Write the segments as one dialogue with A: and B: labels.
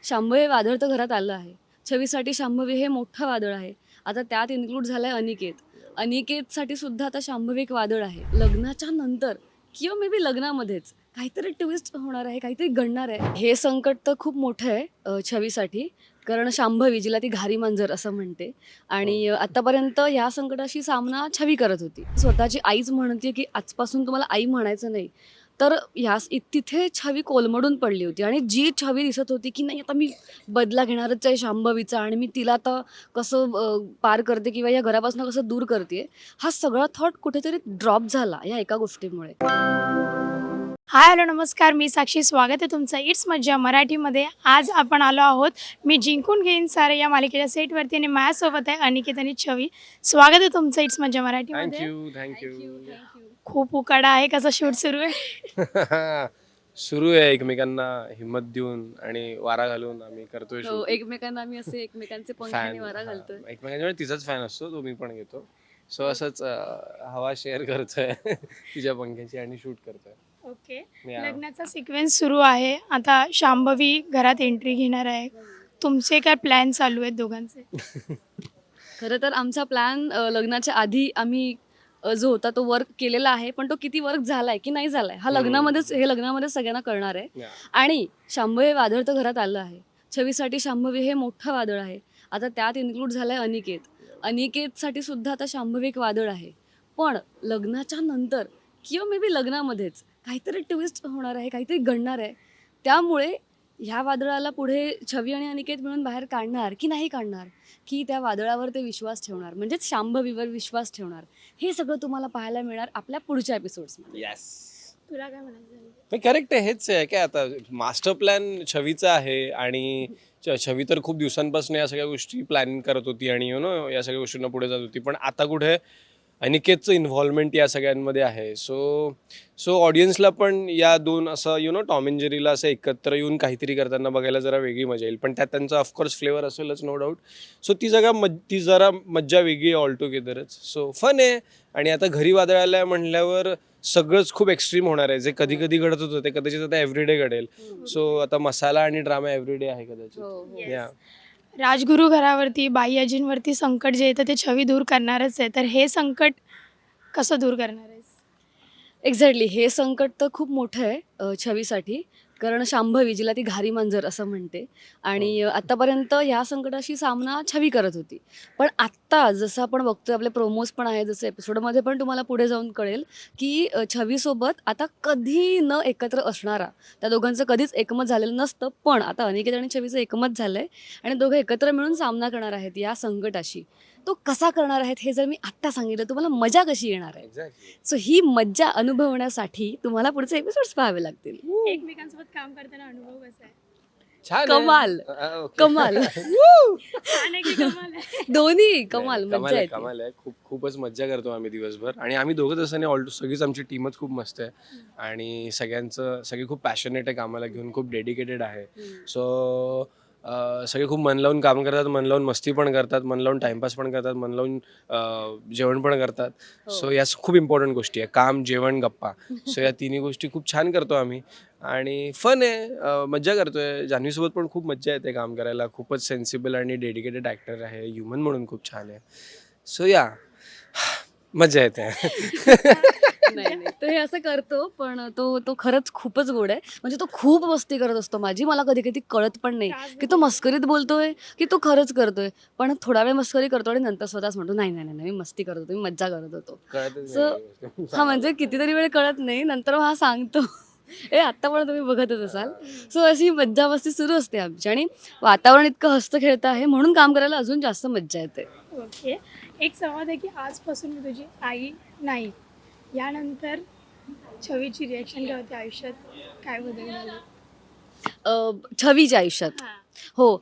A: शांभवी हे वादळ तर घरात आलं आहे. छवीसाठी शांभवी हे मोठं वादळ आहे. आता त्यात इन्क्लूड झालाय अनिकेत. अनिकेतसाठी सुद्धा आता शांभवी एक वादळ आहे. लग्नाच्या नंतर किंवा मे बी लग्नामध्येच काहीतरी ट्विस्ट होणार आहे, काहीतरी घडणार आहे. हे संकट तर खूप मोठं आहे छवीसाठी. कारण शांभवी जिला ती घारी मांजर असं म्हणते आणि आतापर्यंत ह्या संकटाशी सामना छवी करत होती. स्वतःची आईच म्हणते की आजपासून तुम्हाला आई म्हणायचं नाही. तर तिथे छवी कोलमडून पडली होती आणि जी छवी दिसत होती की नाही आता मी बदला घेणारच आहे शांभवीचा आणि मी तिला आता कसं पार करते किंवा या घरापासून कसं दूर करते, हा सगळा थॉट कुठेतरी ड्रॉप झाला या एका गोष्टीमुळे.
B: हाय हॅलो नमस्कार, मी साक्षी. स्वागत आहे तुमचं इट्स मज्जा मराठीमध्ये. आज आपण आलो आहोत मी जिंकून घेईन सारे या मालिकेच्या सेटवरती आणि माझ्यासोबत आहे अनिकेत आणि छवी. स्वागत आहे तुमचं इट्स मज्जा मराठीमध्ये.
C: थँक्यू.
B: खूप उकाडा आहे, कसं शूट सुरू आहे?
C: सुरू आहे एकमेकांना हिम्मत देऊन आणि वारा घालून आम्ही करतोय
A: हो,
C: shoot.
A: एकमेकांना आम्ही असे एकमेकांचे पंखाने
C: Fan,
A: वारा घालतोय.
C: एकमेकांच्या तिचाच फॅन असतो तो, मी पण घेतो. सो असंच हवा शेअर करतोय तिच्या पंख्याची आणि शूट करतोय.
B: Okay,
C: Yeah.
B: लग्नाचा सिक्वेन्स सुरू आहे. आता शांभवी घरात एंट्री घेणार आहे. तुमचे काय प्लॅन चालू आहेत दोघांचे?
A: खरं तर आमचा प्लॅन लग्नाच्या आधी आम्ही जो होता तो वर्क केलेला आहे, पण तो किती वर्क झालाय की नाही झालाय हा लग्नामध्येच सगळ्यांना कळणार आहे.
C: Yeah.
A: आणि शांभवी हे वादळ तर घरात आलं आहे. छवीसाठी शांभवी हे मोठं वादळ आहे. आता त्यात इन्क्लूड झालाय अनिकेत. अनिकेतसाठी सुद्धा आता शांभवी एक वादळ आहे. पण लग्नाच्या नंतर किंवा मे बी लग्नामध्येच काहीतरी ट्विस्ट होणार आहे, काहीतरी घडणार आहे. त्यामुळे ह्या वादळाला पुढे छवी आणि अनिकेत मिळून बाहेर काढणार की नाही काढणार, की त्या वादळावर ते विश्वास ठेवणार, म्हणजेच शांभवीवर विश्वास ठेवणार, हे सगळं तुम्हाला पाहायला मिळणार आपल्या पुढच्या एपिसोड्समध्ये.
C: येस,
B: तुला काय म्हणायचं?
C: करेक्ट आहे. हेच आहे काय, आता मास्टर प्लॅन छवीचा आहे आणि छवी तर खूप दिवसांपासून या सगळ्या गोष्टी प्लॅनिंग करत होती आणि या सगळ्या गोष्टींना पुढे जात होती. पण आता कुठे अनिकेतचं इन्व्हॉल्वमेंट या सगळ्यांमध्ये आहे. सो ऑडियन्सला पण या दोन असं टॉम अँड जेरीला असं एकत्र येऊन काहीतरी करताना बघायला जरा वेगळी मजा येईल. पण त्यात त्यांचा ऑफकोर्स फ्लेवर असेलच, नो डाऊट. सो ती जरा मज्जा वेगळी आहे ऑल टुगेदरच. सो फन आहे. आणि आता घरी वादळ आलंय म्हणल्यावर सगळंच खूप एक्स्ट्रीम होणार आहे. जे कधी कधी घडत होतं ते कदाचित आता एव्हरीडे घडेल. सो आता मसाला आणि ड्रामा एव्हरीडे आहे कदाचित. या
B: राजगुरू घरावरती बाईअजींवरती संकट जे येतं ते छवी दूर करणारच आहे. तर हे संकट कसं दूर करणार आहेस?
A: एक्झॅक्टली, हे संकट तर खूप मोठं आहे छवीसाठी. कारण शांभवी जिला ती घारी मांजर असं म्हणते आणि आतापर्यंत ह्या संकटाशी सामना छवी करत होती. पण आत्ता जसं आपण बघतोय, आपले प्रोमोज पण आहे, जसं एपिसोडमध्ये पण तुम्हाला पुढे जाऊन कळेल की छवीसोबत आता कधी न एकत्र असणारा, त्या दोघांचं कधीच एकमत झालेलं नसतं, पण आता अनिकेत आणि छवीचं एकमत झालं आहे आणि दोघं एकत्र मिळून सामना करणार आहेत या संकटाशी. तो कसा करणार आहेत हे जर मी आत्ता सांगितलं, तुम्हाला मजा कशी येणार आहे.
C: एक्झॅक्टली.
A: सो ही मज्जा अनुभवण्यासाठी तुम्हाला पुढचे एपिसोड्स पाहावे लागतील.
B: एकमेकांसोबत काम करताना अनुभव कसा आहे?
C: छान
A: कमाल.
C: okay.
A: कमाल.
B: छान आहे की कमाल आहे?
A: दोन्ही कमाल,
C: कमाल
A: मज्जा
C: आहे,
A: येते.
C: कमाल आहे. खूपच मज्जा करतो आम्ही दिवसभर. आणि आम्ही दोघं तसं नाही, सगळीच आमची टीमच खूप मस्त आहे आणि सगळी खूप पॅशनेट आहे कामाला घेऊन, खूप डेडिकेटेड आहे. सो सगळे खूप मन लावून काम करतात, मन लावून मस्ती पण करतात, मन लावून टाइमपास पण करतात, मन लावून जेवण पण करतात. सो या खूप इम्पॉर्टंट गोष्टी आहे, काम, जेवण, गप्पा. सो या तिन्ही गोष्टी खूप छान करतो आम्ही आणि फन आहे, मज्जा करतोय. जान्हवीसोबत पण खूप मज्जा येते काम करायला. खूपच सेन्सिबल आणि डेडिकेटेड ॲक्टर आहे, ह्युमन म्हणून खूप छान आहे. सो या मज्जा येते.
A: नाही नाही, तो हे असं करतो, पण तो खरंच खूपच गोड आहे. म्हणजे तो खूप मस्ती करत असतो माझी. मला कधी कधी कळत पण नाही की तो मस्करीत बोलतोय की तो खरंच करतोय. पण थोडा वेळ मस्करी करतो आणि नंतर स्वतःच म्हणतो नाही नाही नाही, मी मस्ती करत होतो, मी मज्जा करत होतो.
C: कळतच
A: सो
C: नाही.
A: हा, म्हणजे कितीतरी वेळ कळत नाही, नंतर हा सांगतो. हे आत्ता पण तुम्ही बघतच असाल. सो अशी मज्जा मस्ती सुरू असते आमची आणि वातावरण इतकं हस्त खेळतं आहे म्हणून काम करायला अजून जास्त मज्जा येते.
B: ओके, एक संवाद आहे की आजपासून मी तुझी आई नाही. यानंतर छवीची रिॲक्शन काय होती? आयुष्यात काय बदल झाले?
A: छवीच्या आयुष्यात
B: हां.
A: हो.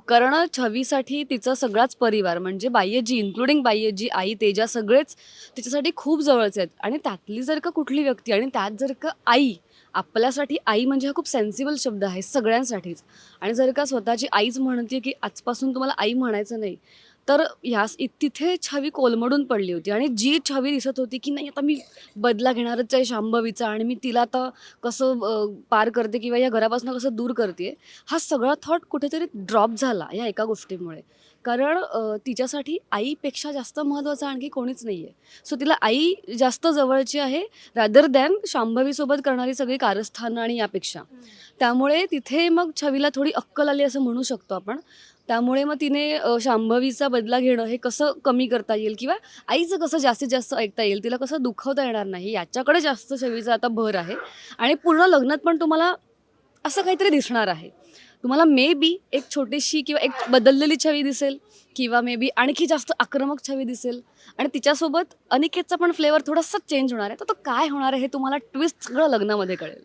A: कारण छवीसाठी तिचा सगळाच परिवार म्हणजे बाय्यजी, इन्क्लुडिंग बाय्यजी, आई, तेजा, सगळेच तिच्यासाठी खूप जवळचे आहेत. आणि त्यातली जर का कुठली व्यक्ती आणि त्यात जर का आई, आपल्यासाठी आई म्हणजे हा खूप सेन्सिबल शब्द आहे सगळ्यांसाठीच. आणि जर का स्वतःची आईच म्हणते की आजपासून तुम्हाला आई म्हणायचं नाही, तर तिथे छवी कोलमडून पडली होती आणि जी छवी दिसत होती की नाही आता मी बदला घेणारच आहे शांभवीचा आणि मी तिला आता कसं पार करते किंवा या घरापासून कसं दूर करते, हा सगळा थॉट कुठेतरी ड्रॉप झाला या एका गोष्टीमुळे. कारण तिच्यासाठी आईपेक्षा जास्त महत्त्वाचं आणखी कोणीच नाही आहे. सो तिला आई जास्त जवळची आहे रादर दॅन शांभवीसोबत करणारी सगळी कारस्थानं आणि यापेक्षा. त्यामुळे तिथे मग छवीला थोडी अक्कल आली असं म्हणू शकतो आपण. त्यामुळे मग तिने शांभवीचा बदला घेणं हे कसं कमी करता येईल किंवा आईचं कसं जास्तीत जास्त ऐकता येईल, तिला कसं दुखवता येणार नाही याच्याकडे जास्त छवीचा आता भर आहे. आणि पूर्ण लग्नात पण तुम्हाला असं काहीतरी दिसणार आहे. तुम्हाला मे बी एक छोटीशी किंवा एक बदललेली छवी दिसेल किंवा मे बी आणखी जास्त आक्रमक छवी दिसेल आणि तिच्यासोबत अनिकेतचा पण फ्लेवर थोडासा चेंज होणार आहे. तर तो काय होणार आहे हे तुम्हाला ट्विस्ट सगळं लग्नामध्ये कळेल.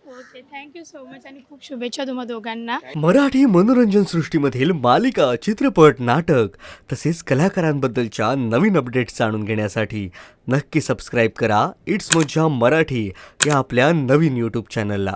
B: ओके, थँक्यू सो मच आणि खूप शुभेच्छा तुम्हा दोघांना.
D: मराठी मनोरंजन सृष्टीमधील मालिका, चित्रपट, नाटक तसेच कलाकारांबद्दलच्या नवीन अपडेट्स जाणून घेण्यासाठी नक्की सबस्क्राईब करा इट्स मज्जा मराठी या आपल्या नवीन यूट्यूब चॅनलला.